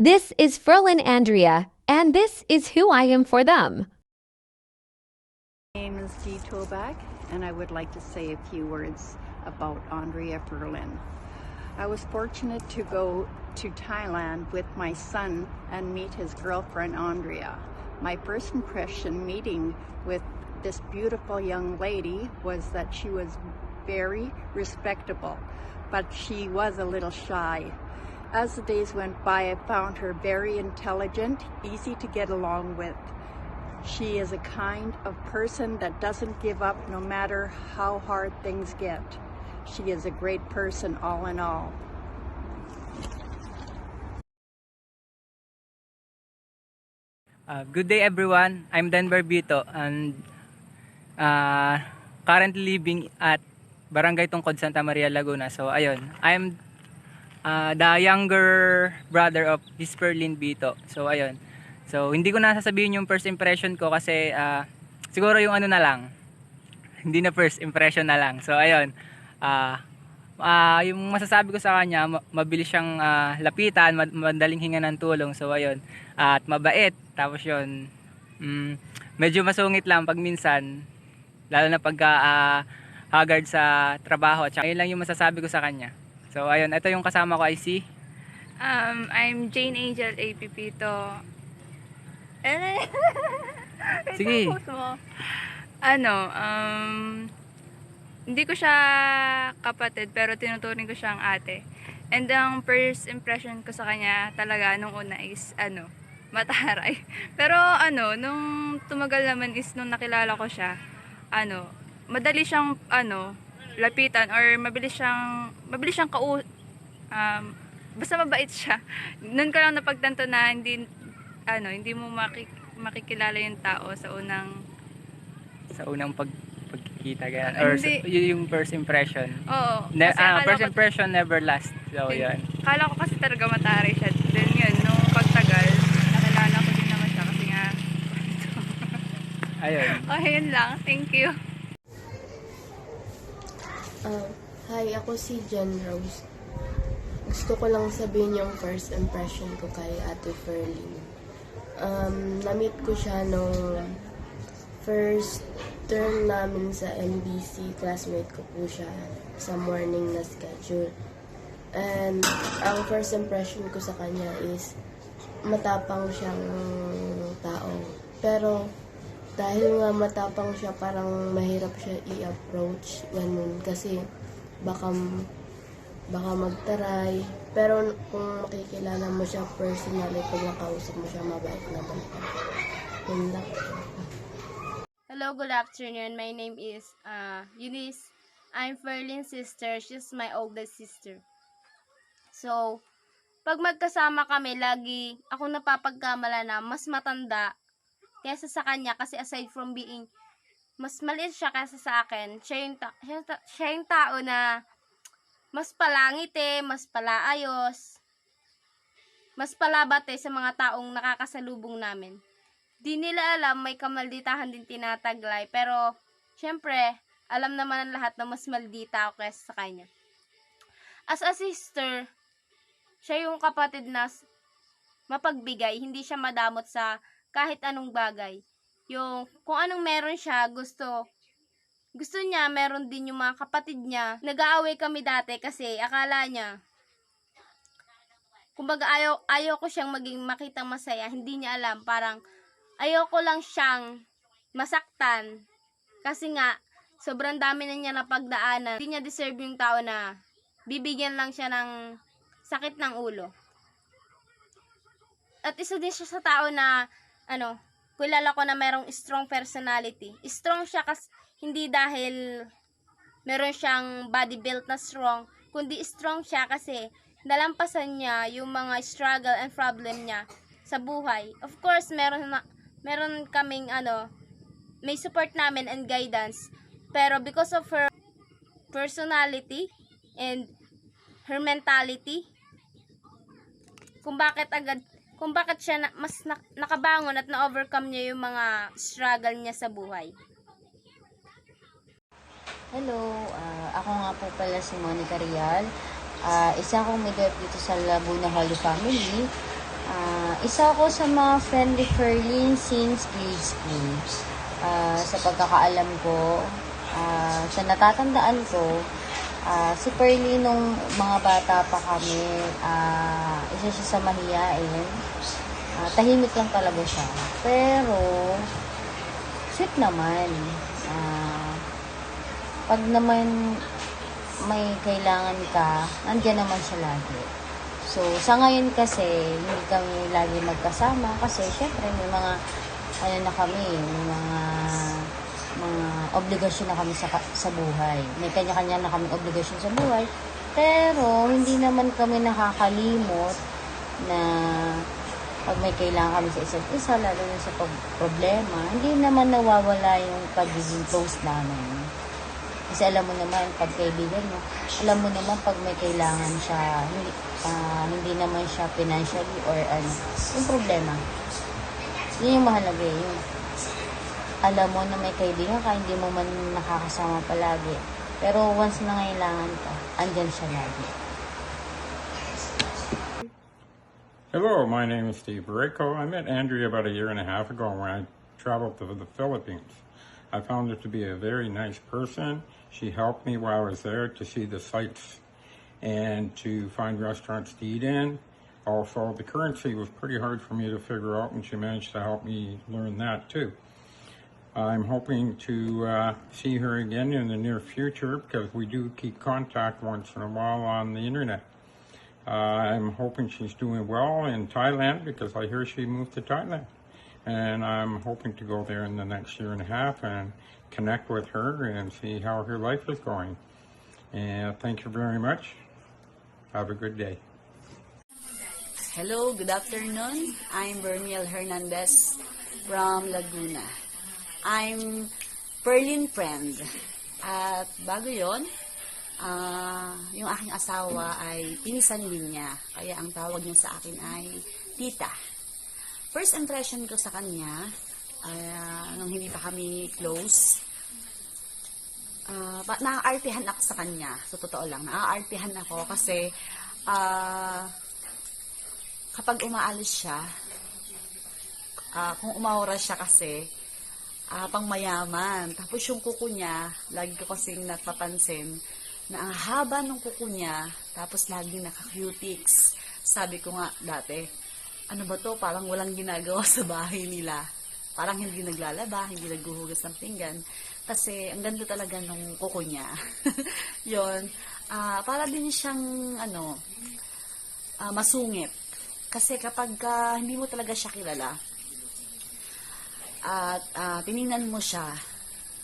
This is Ferlin Andrea, and this is who I am for them. My name is Dee Tobak, and I would like to say a few words about Andrea Ferlin. I was fortunate to go to Thailand with my son and meet his girlfriend Andrea. My first impression meeting with this beautiful young lady was that she was very respectable, but she was a little shy. As the days went by, I found her very intelligent, easy to get along with. She is a kind of person that doesn't give up no matter how hard things get. She is a great person all in all. Good day everyone, I'm Denver Bito and currently living at Barangay Tungkod, Santa Maria, Laguna. So ayun, I'm the younger brother of Miss Ferlin Bito. So ayun, so hindi ko na sasabihin yung first impression ko kasi siguro yung ano na lang, hindi na first impression na lang. So ayun, yung masasabi ko sa kanya, mabilis siyang lapitan, madaling hinga ng tulong. So ayun, at mabait. Tapos yun, medyo masungit lang pag minsan, lalo na pagka haggard sa trabaho. Tsaka yun lang yung masasabi ko sa kanya. So ayun, ito yung kasama ko ay si I'm Jane Angel A. Pipito. Sige. Ano, hindi ko siya kapatid pero tinuturing ko siyang ate. And ang first impression ko sa kanya talaga nung una is mataray. Pero nung tumagal naman is nung nakilala ko siya, madali siyang lapitan or mabilis siyang basta mabait siya. Noon ko lang napagtanto na hindi mo makikilala yung tao sa unang pagkikita ganyan. Or yung first impression. Oo. First impression never last. So yan. Kala ko kasi talaga mataray siya. Then yun, nung pagtagal, nakilala ko din naman siya kasi nga. Ayun. Okay, yun lang. Thank you. Hi, ako si Jen Rose. Gusto ko lang sabihin yung first impression ko kay Ate Ferlin. Na-meet ko siya nung first term namin sa MBC. Classmate ko po siya sa morning na schedule. And ang first impression ko sa kanya is matapang siyang tao. Pero dahil nga matapang siya, parang mahirap siya i-approach, ganun. Kasi baka magtaray. Pero kung makikilala mo siya personally, pag nakausap mo siya, mabait naman. Yun lang. Hello, good afternoon. My name is Eunice. I'm Ferlin's sister. She's my oldest sister. So, pag magkasama kami, lagi ako napapagkamala na mas matanda kaysa sa kanya kasi aside from being mas maliit siya kaysa sa akin, siya yung tao na mas palangiti, mas palaayos, mas palabate sa mga taong nakakasalubong namin. Di nila alam may kamalditahan din tinataglay, pero syempre, alam naman ng lahat na mas maldita ako kaysa sa kanya. As a sister, siya yung kapatid na mapagbigay, hindi siya madamot sa kahit anong bagay. Yung kung anong meron siya, gusto niya, meron din yung mga kapatid niya. Nag-aaway kami dati kasi akala niya, kumbaga ayaw ko siyang makitang masaya. Hindi niya alam, parang ayaw ko lang siyang masaktan. Kasi nga, sobrang dami na niya napagdaanan. Hindi niya deserve yung tao na bibigyan lang siya ng sakit ng ulo. At isa din siya sa tao na kilala ko na merong strong personality. Strong siya kasi hindi dahil meron siyang body build na strong, kundi strong siya kasi nalampasan niya yung mga struggle and problem niya sa buhay. Of course, meron kaming may support namin and guidance. Pero because of her personality and her mentality, kung bakit siya mas nakabangon at na-overcome niya yung mga struggle niya sa buhay. Hello, ako nga po pala si Monica Rial. Isa akong midwife dito sa Laguna Holy Family. Isa ako sa mga friend ni Ferlin since grade school. Sa pagkakaalam ko, sa natatandaan ko, si Ferlin nung mga bata pa kami, isa siya sa mahiyain. Tahimik lang talaga siya. Pero, sweet naman. Pag naman may kailangan ka, nandiyan naman siya lagi. So, sa ngayon kasi, hindi kami lagi magkasama kasi syempre may mga, may mga obligasyon na kami sa buhay. May kanya-kanya na kami obligasyon sa buhay. Pero, hindi naman kami nakakalimot na pag may kailangan kami sa isa't isa, lalo na sa problema, hindi naman nawawala yung pagiging close namin. Kasi alam mo naman, pag kaibigan mo, alam mo naman pag may kailangan siya, hindi naman siya financially or yung problema. Yun yung mahalaga yung alam mo na may kaibigan ka, hindi mo man nakakasama palagi. Pero once na kailangan ka, andyan siya lagi. Hello, my name is Steve Barreco. I met Andrea about 1.5 years ago when I traveled to the Philippines. I found her to be a very nice person. She helped me while I was there to see the sights and to find restaurants to eat in. Also, the currency was pretty hard for me to figure out, and she managed to help me learn that too. I'm hoping to see her again in the near future because we do keep contact once in a while on the internet. I'm hoping she's doing well in Thailand because I hear she moved to Thailand. And I'm hoping to go there in the next 1.5 years and connect with her and see how her life is going. And thank you very much. Have a good day. Hello, good afternoon. I'm Berniel Hernandez from Laguna. I'm Perlin friend. At bago yon, yung aking asawa ay pinsan din niya. Kaya ang tawag niya sa akin ay tita. First impression ko sa kanya, nung hindi pa kami close, naaartihan ako sa kanya. So, totoo lang, naaartihan ako kasi kapag umaalis siya, kung umawra siya kasi, pang mayaman. Tapos yung kuko niya, lagi ko kasing napapansin, na ang haba ng kuko niya, tapos lagi naka-cutics. Sabi ko nga dati, ano ba to? Parang walang ginagawa sa bahay nila. Parang hindi naglalaba, hindi naghuhugas ng pinggan. Kasi ang ganda talaga ng kuko niya. Yun. Para din siyang, masungit. Kasi kapag hindi mo talaga siya kilala, at tiningnan mo siya,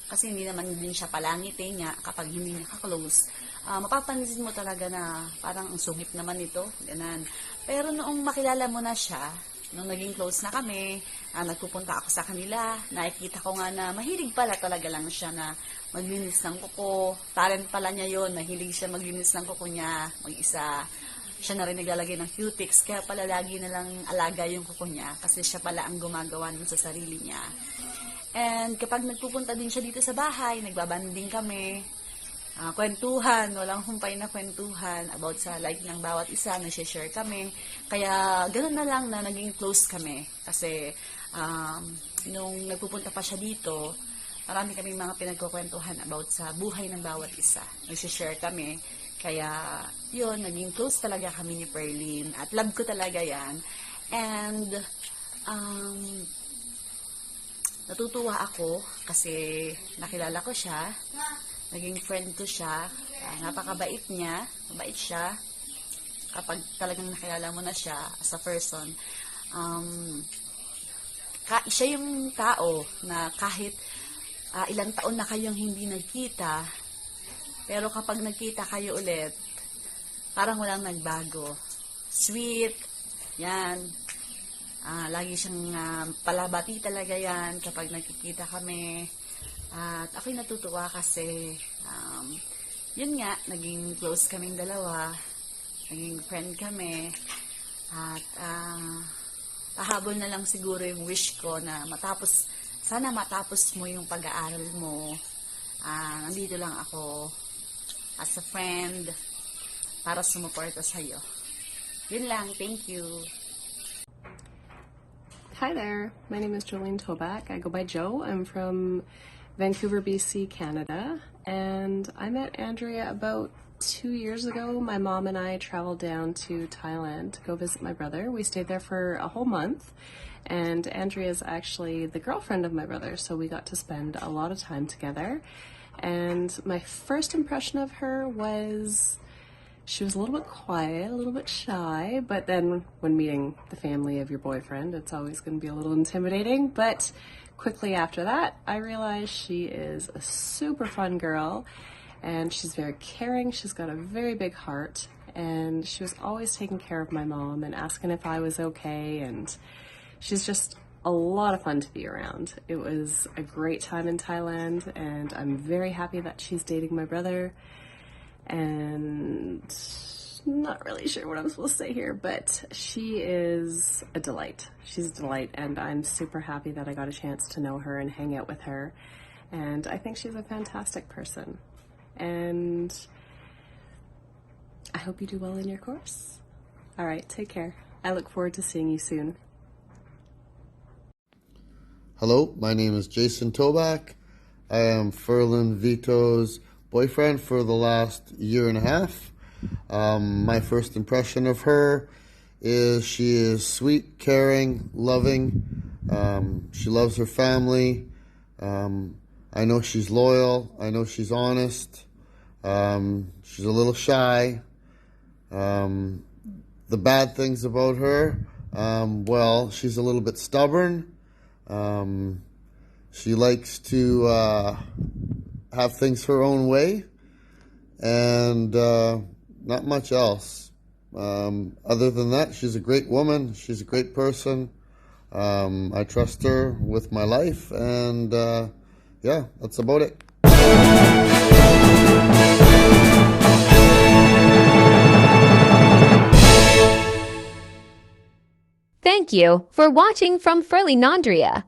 kasi hindi naman din siya palangiti niya kapag hindi niya ka-close, mapapansin mo talaga na parang ang sungit naman ito, ganan. Pero noong makilala mo na siya, nung naging close na kami, nagpupunta ako sa kanila, nakikita ko nga na mahilig pala talaga lang siya na maglinis ng kuko. Talent pala niya yon, mahilig siya maglinis ng kuko niya, mag-isa. Siya na rin naglalagay ng cutics, kaya pala lagi na lang alaga yung kuko niya kasi siya pala ang gumagawa nun sa sarili niya. And kapag nagpupunta din siya dito sa bahay, nagbabanding kami, kwentuhan, walang humpay na kwentuhan about sa life ng bawat isa, nag-share kami. Kaya ganoon na lang na naging close kami kasi nung nagpupunta pa siya dito, marami kami mga pinagkukwentuhan about sa buhay ng bawat isa. Nag-share kami. Kaya, yun, naging close talaga kami ni Perlin. At love ko talaga yan. And, natutuwa ako kasi nakilala ko siya. Naging friend ko siya. Napakabait niya. Mabait siya. Kapag talagang nakilala mo na siya as a person. Siya yung tao na kahit ilang taon na kayong hindi nagkita, pero kapag nagkita kayo ulit, parang walang nagbago. Sweet, yan. Lagi siyang palabati talaga yan kapag nagkikita kami. At ako'y natutuwa kasi, yun nga, naging close kaming dalawa. Naging friend kami. At pahabol na lang siguro yung wish ko na sana matapos mo yung pag-aaral mo. Nandito lang ako as a friend para sumuporta sa'yo. Yun lang, thank you. Hi there, my name is Jolene Toback. I go by Joe. I'm from Vancouver, BC, Canada, and I met Andrea about 2 years ago. My mom and I traveled down to Thailand to go visit my brother. We stayed there for a whole month, and Andrea is actually the girlfriend of my brother, so we got to spend a lot of time together. And my first impression of her was she was a little bit quiet, a little bit shy, but then when meeting the family of your boyfriend, it's always going to be a little intimidating. But quickly after that, I realized she is a super fun girl, and she's very caring. She's got a very big heart, and she was always taking care of my mom and asking if I was okay, and she's just a lot of fun to be around. It was a great time in Thailand, and I'm very happy that she's dating my brother. And not really sure what I'm supposed to say here, but she is a delight. She's a delight, and I'm super happy that I got a chance to know her and hang out with her. And I think she's a fantastic person. And I hope you do well in your course. All right, take care. I look forward to seeing you soon. Hello, my name is Jason Toback. I am Ferlin Vito's boyfriend for the last year and a half. My first impression of her is she is sweet, caring, loving. She loves her family. I know she's loyal. I know she's honest. She's a little shy. The bad things about her, well, she's a little bit stubborn. She likes to have things her own way, and not much else. Other than that, she's a great woman. She's a great person. I trust her with my life, and yeah, that's about it. Thank you for watching from Furley Nandria.